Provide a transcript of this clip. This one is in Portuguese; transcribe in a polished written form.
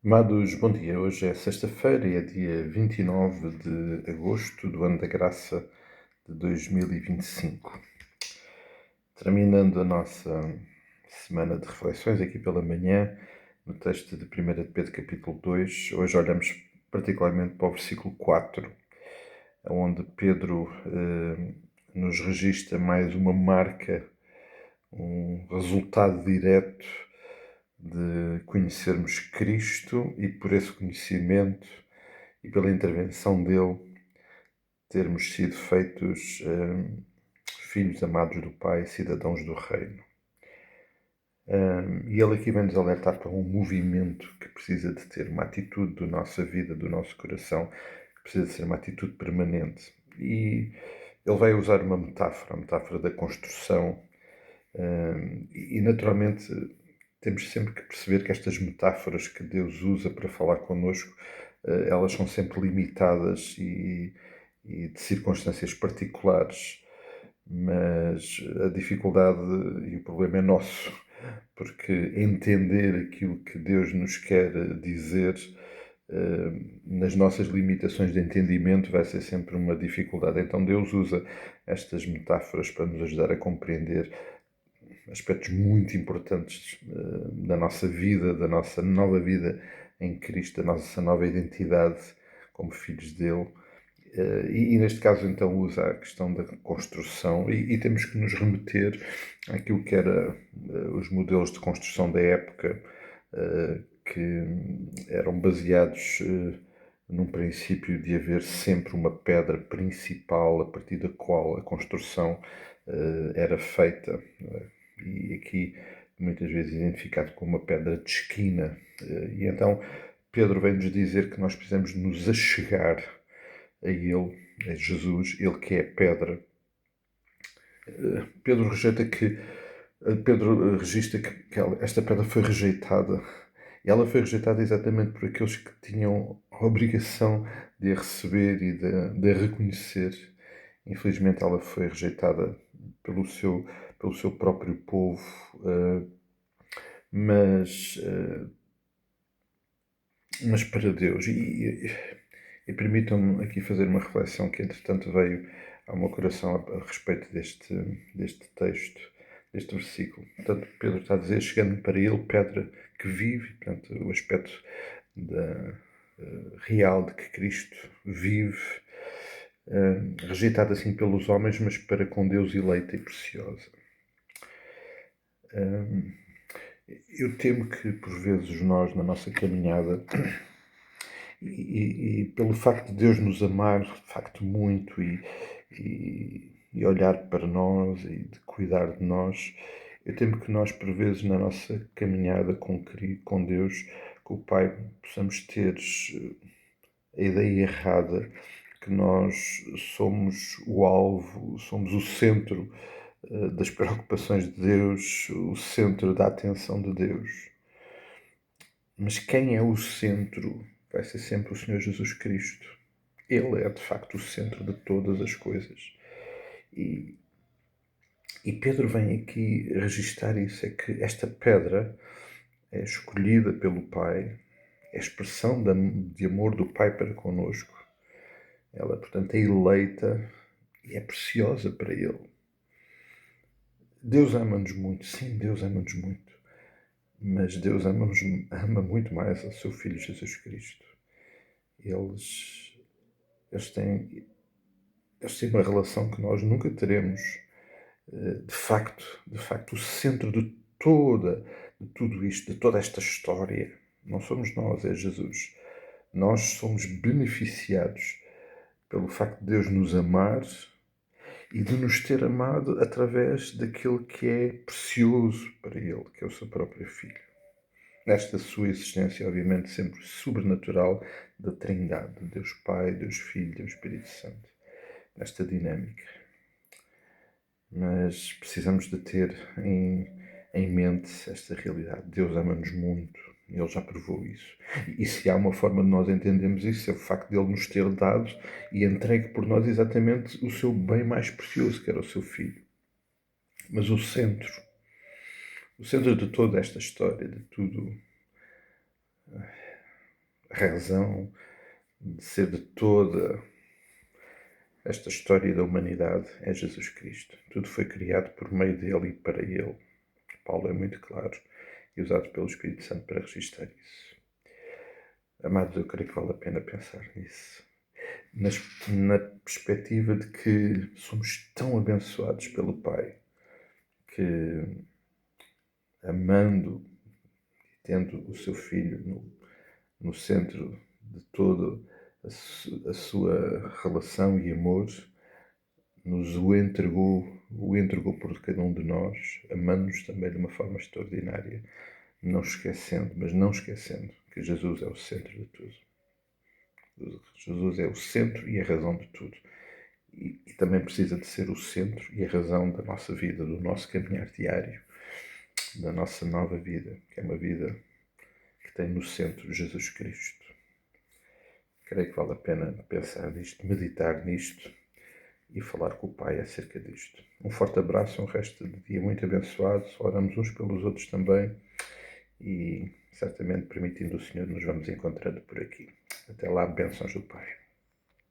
Amados, bom dia. Hoje é sexta-feira e é dia 29 de agosto do ano da graça de 2025. Terminando a nossa semana de reflexões aqui pela manhã, no texto de 1 de Pedro capítulo 2, hoje olhamos particularmente para o versículo 4, onde Pedro nos registra mais uma marca, um resultado direto de conhecermos Cristo e por esse conhecimento e pela intervenção dele termos sido feitos filhos amados do Pai, cidadãos do Reino. E ele aqui vem-nos alertar para um movimento que precisa de ter uma atitude da nossa vida, do nosso coração, que precisa de ser uma atitude permanente. E ele vai usar uma metáfora, a metáfora da construção, e naturalmente temos sempre que perceber que estas metáforas que Deus usa para falar connosco, elas são sempre limitadas e de circunstâncias particulares, mas a dificuldade e o problema é nosso, porque entender aquilo que Deus nos quer dizer nas nossas limitações de entendimento vai ser sempre uma dificuldade. Então Deus usa estas metáforas para nos ajudar a compreender aspectos muito importantes da nossa vida, da nossa nova vida em Cristo, da nossa nova identidade como filhos dele. E neste caso, então, usa a questão da construção e temos que nos remeter àquilo que eram os modelos de construção da época, que eram baseados num princípio de haver sempre uma pedra principal a partir da qual a construção era feita. E aqui muitas vezes identificado como uma pedra de esquina. E então Pedro vem-nos dizer que nós precisamos nos achegar a Ele, a Jesus, Ele que é a pedra. Pedro registra que esta pedra foi rejeitada. E ela foi rejeitada exatamente por aqueles que tinham a obrigação de a receber e de a reconhecer. Infelizmente ela foi rejeitada pelo seu próprio povo, mas para Deus. E permitam-me aqui fazer uma reflexão que, entretanto, veio ao meu coração a respeito deste texto, deste versículo. Portanto, Pedro está a dizer, chegando para ele, pedra que vive, portanto, o aspecto real de que Cristo vive, rejeitada assim pelos homens, mas para com Deus eleita e preciosa. Eu temo que, por vezes, nós, na nossa caminhada, e pelo facto de Deus nos amar, de facto, muito, e olhar para nós e de cuidar de nós, eu temo que nós, por vezes, na nossa caminhada com Deus, com o Pai, possamos ter a ideia errada que nós somos o alvo, somos o centro das preocupações de Deus, o centro da atenção de Deus. Mas quem é o centro vai ser sempre o Senhor Jesus Cristo. Ele é, de facto, o centro de todas as coisas. E Pedro vem aqui registar isso, é que esta pedra é escolhida pelo Pai, é a expressão de amor do Pai para connosco. Ela, portanto, é eleita e é preciosa para Ele. Deus ama-nos muito, sim, Deus ama-nos muito. Mas Deus ama muito mais ao seu Filho Jesus Cristo. Eles têm uma relação que nós nunca teremos. De facto, o centro de tudo isto, de toda esta história, não somos nós, é Jesus. Nós somos beneficiados pelo facto de Deus nos amar e de nos ter amado através daquilo que é precioso para Ele, que é o seu próprio Filho. Nesta sua existência, obviamente, sempre sobrenatural da Trindade, de Deus Pai, Deus Filho, Deus Espírito Santo. Nesta dinâmica. Mas precisamos de ter em mente esta realidade. Deus ama-nos muito. Ele já provou isso. E se há uma forma de nós entendermos isso, é o facto de Ele nos ter dado e entregue por nós exatamente o seu bem mais precioso, que era o seu Filho. Mas o centro de toda esta história, de tudo, razão de ser de toda esta história da humanidade é Jesus Cristo. Tudo foi criado por meio dele e para ele. Paulo é muito claro e usado pelo Espírito Santo para registrar isso. Amados, eu creio que vale a pena pensar nisso. Na perspectiva de que somos tão abençoados pelo Pai, que amando e tendo o seu Filho no centro de toda a sua relação e amor, nos o entregou por cada um de nós, amando-nos também de uma forma extraordinária, não esquecendo que Jesus é o centro de tudo. Jesus é o centro e a razão de tudo. E também precisa de ser o centro e a razão da nossa vida, do nosso caminhar diário, da nossa nova vida, que é uma vida que tem no centro Jesus Cristo. Creio que vale a pena pensar nisto, meditar nisto e falar com o Pai acerca disto. Um forte abraço, um resto de dia muito abençoado. Oramos uns pelos outros também e certamente, permitindo o Senhor, nos vamos encontrando por aqui. Até lá, bênçãos do Pai.